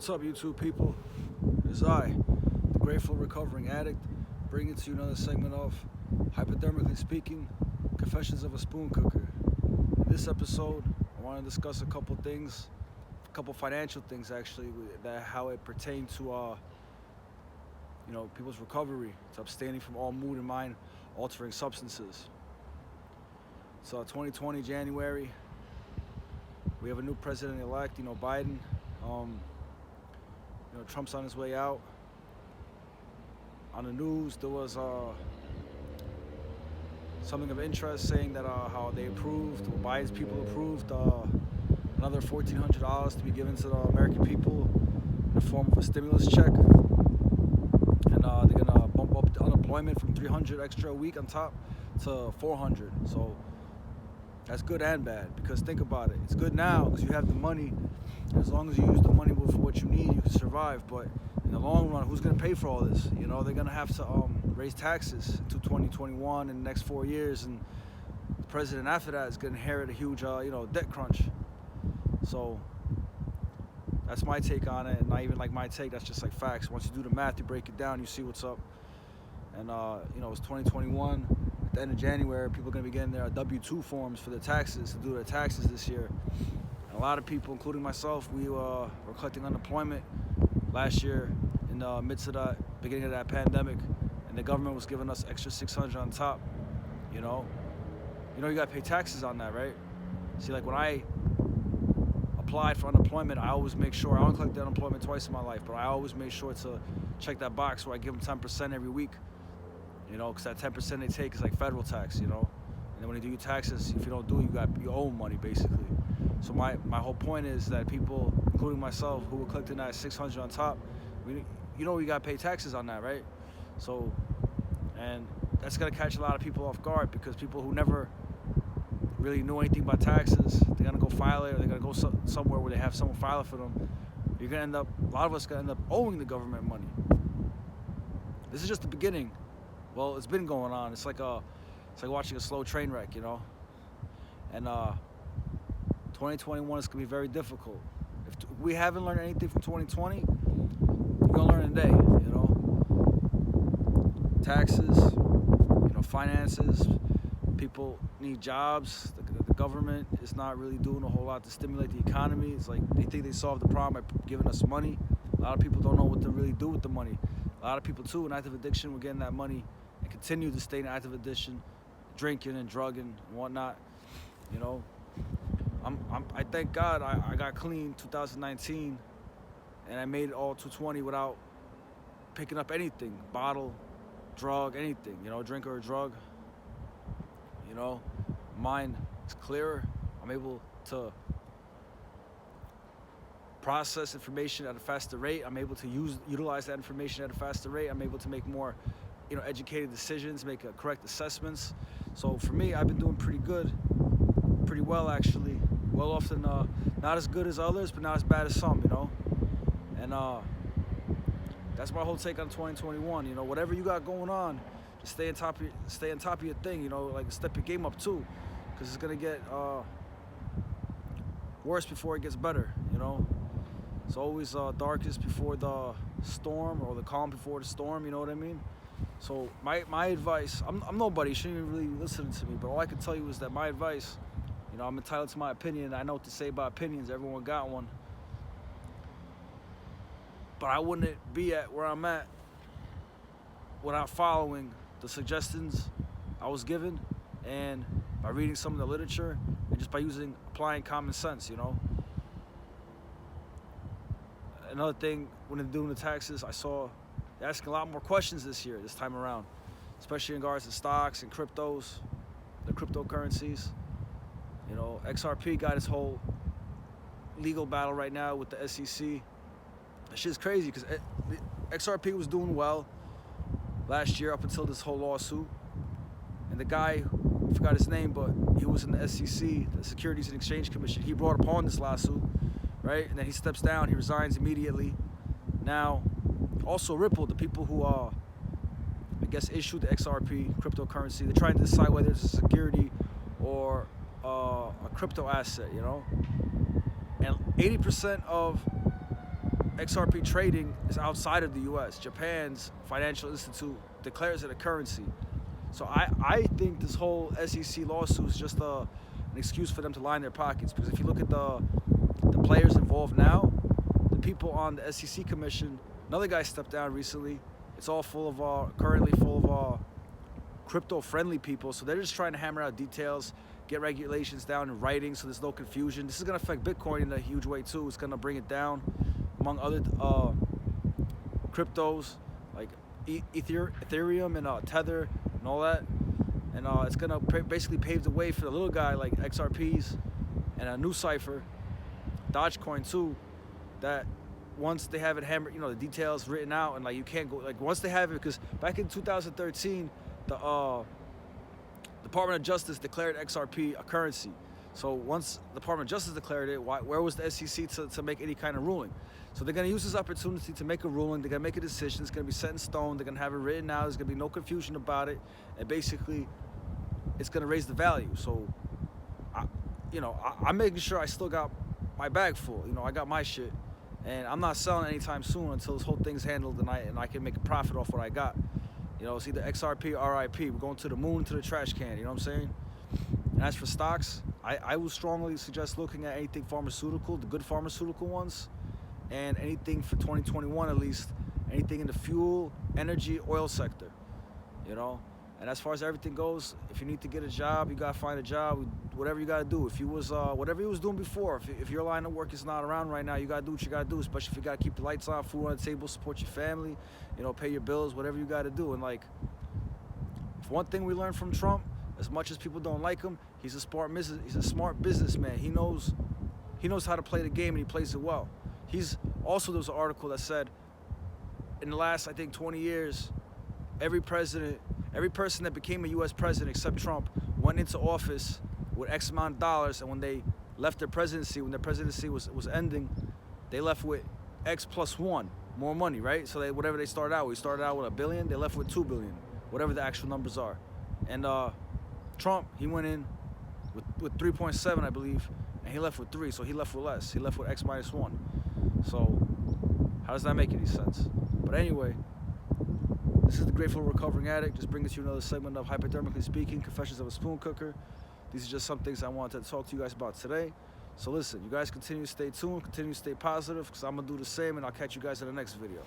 What's up, YouTube people? It's I, the grateful recovering addict, bringing to you another segment of Hypodermically Speaking, Confessions of a Spoon Cooker. In this episode, I want to discuss a couple financial things actually, that how it pertains to people's recovery, to abstaining from all mood and mind altering substances. So 2020 January, we have a new president-elect, Biden. Trump's on his way out. On the news, there was something of interest saying that how they approved, or Biden's people approved, another $1,400 to be given to the American people in the form of a stimulus check. And they're gonna bump up the unemployment from 300 extra a week on top to 400. So that's good and bad, because think about it. It's good now because you have the money. As long as you use the money for what you need, you can survive. But in the long run, who's going to pay for all this? They're going to have to raise taxes to 2021 in the next 4 years. And the president after that is going to inherit a huge, debt crunch. So that's my take on it. And not even like my take, that's just like facts. Once you do the math, you break it down, you see what's up. And, it's 2021. At the end of January, people are going to be getting their W-2 forms for their taxes, to do their taxes this year. And a lot of people, including myself, we were collecting unemployment last year in the midst of the beginning of that pandemic, and the government was giving us extra $600 on top. You got to pay taxes on that, right? See, like when I applied for unemployment, I always make sure, I only collected unemployment twice in my life, but I always make sure to check that box where I give them 10% every week, because that 10% they take is like federal tax, And then when they do your taxes, if you don't do it, you owe money, basically. So my whole point is that people, including myself, who were collecting that $600 on top, you got to pay taxes on that, right? So, and that's going to catch a lot of people off guard, because people who never really knew anything about taxes, they're going to go file it, or they're going to go somewhere where they have someone file it for them. A lot of us going to end up owing the government money. This is just the beginning. Well, it's been going on. It's like watching a slow train wreck, And 2021 is going to be very difficult. If we haven't learned anything from 2020, you're going to learn today, Taxes, finances, people need jobs. The government is not really doing a whole lot to stimulate the economy. It's like they think they solved the problem by giving us money. A lot of people don't know what to really do with the money. A lot of people, too, in active addiction, were getting that money and continue to stay in active addiction, drinking and drugging and whatnot, I thank God I got clean 2019, and I made it all 2020 without picking up anything, bottle, drug, anything, drink or a drug. Mind is clearer. I'm able to process information at a faster rate. I'm able to utilize that information at a faster rate. I'm able to make more, educated decisions, make correct assessments. So for me, I've been doing pretty well actually. Well off than not as good as others, but not as bad as some, And that's my whole take on 2021. Whatever you got going on, just stay on top of your thing. Like step your game up too, because it's gonna get worse before it gets better. It's always darkest before the storm, or the calm before the storm. You know what I mean? So my advice, I'm nobody, you shouldn't even really listen to me, but all I can tell you is that my advice, I'm entitled to my opinion. I know what to say about opinions. Everyone got one. But I wouldn't be at where I'm at without following the suggestions I was given, and by reading some of the literature, and just by applying common sense, Another thing, when they're doing the taxes, I saw they're asking a lot more questions this time around, especially in regards to stocks and cryptos, the cryptocurrencies. XRP got his whole legal battle right now with the SEC. That shit's crazy, because XRP was doing well last year up until this whole lawsuit. And the guy, I forgot his name, but he was in the SEC, the Securities and Exchange Commission. He brought upon this lawsuit, right? And then he steps down, he resigns immediately. Now, also Ripple, the people who issued the XRP cryptocurrency, they're trying to decide whether it's a security or a crypto asset, And 80% of XRP trading is outside of the US. Japan's financial institute declares it a currency. So I think this whole SEC lawsuit is just an excuse for them to line their pockets. Because if you look at the players involved now, the people on the SEC commission, another guy stepped down recently. It's all full of currently full of crypto-friendly people. So they're just trying to hammer out details, get regulations down in writing so there's no confusion. This is going to affect Bitcoin in a huge way too. It's going to bring it down among other cryptos like Ethereum and Tether and all that. And it's going to basically pave the way for the little guy like XRPs and a new cipher, Dogecoin too, that once they have it hammered, the details written out, and like you can't go, like once they have it, because back in 2013, the Department of Justice declared XRP a currency. So once the Department of Justice declared it, where was the SEC to make any kind of ruling? So they're going to use this opportunity to make a ruling. They're going to make a decision. It's going to be set in stone. They're going to have it written out. There's going to be no confusion about it. And basically, it's going to raise the value. So, I'm making sure I still got my bag full. I got my shit. And I'm not selling anytime soon until this whole thing's handled and I can make a profit off what I got. It's either XRP or RIP. We're going to the moon, to the trash can, you know what I'm saying? And as for stocks, I would strongly suggest looking at anything pharmaceutical, the good pharmaceutical ones, and anything for 2021 at least, anything in the fuel, energy, oil sector, And as far as everything goes, if you need to get a job, you gotta find a job, whatever you gotta do. If you was, whatever you was doing before, if your line of work is not around right now, you gotta do what you gotta do, especially if you gotta keep the lights on, food on the table, support your family, pay your bills, whatever you gotta do. And like, if one thing we learned from Trump, as much as people don't like him, he's a smart businessman. He knows how to play the game and he plays it well. There was an article that said, in the last, I think, 20 years, every person that became a U.S. president except Trump went into office with X amount of dollars, and when they left their presidency, when their presidency was ending, they left with X plus one, more money, right? So whatever they started out with with $1 billion, they left with $2 billion, whatever the actual numbers are. And Trump, he went in with 3.7, I believe, and he left with 3, so he left with less. He left with X minus 1. So how does that make any sense? But anyway, this is the Grateful Recovering Addict, just bringing you another segment of Hypodermically Speaking, Confessions of a Spoon Cooker. These are just some things I wanted to talk to you guys about today. So listen, you guys continue to stay tuned, continue to stay positive, because I'm going to do the same, and I'll catch you guys in the next video.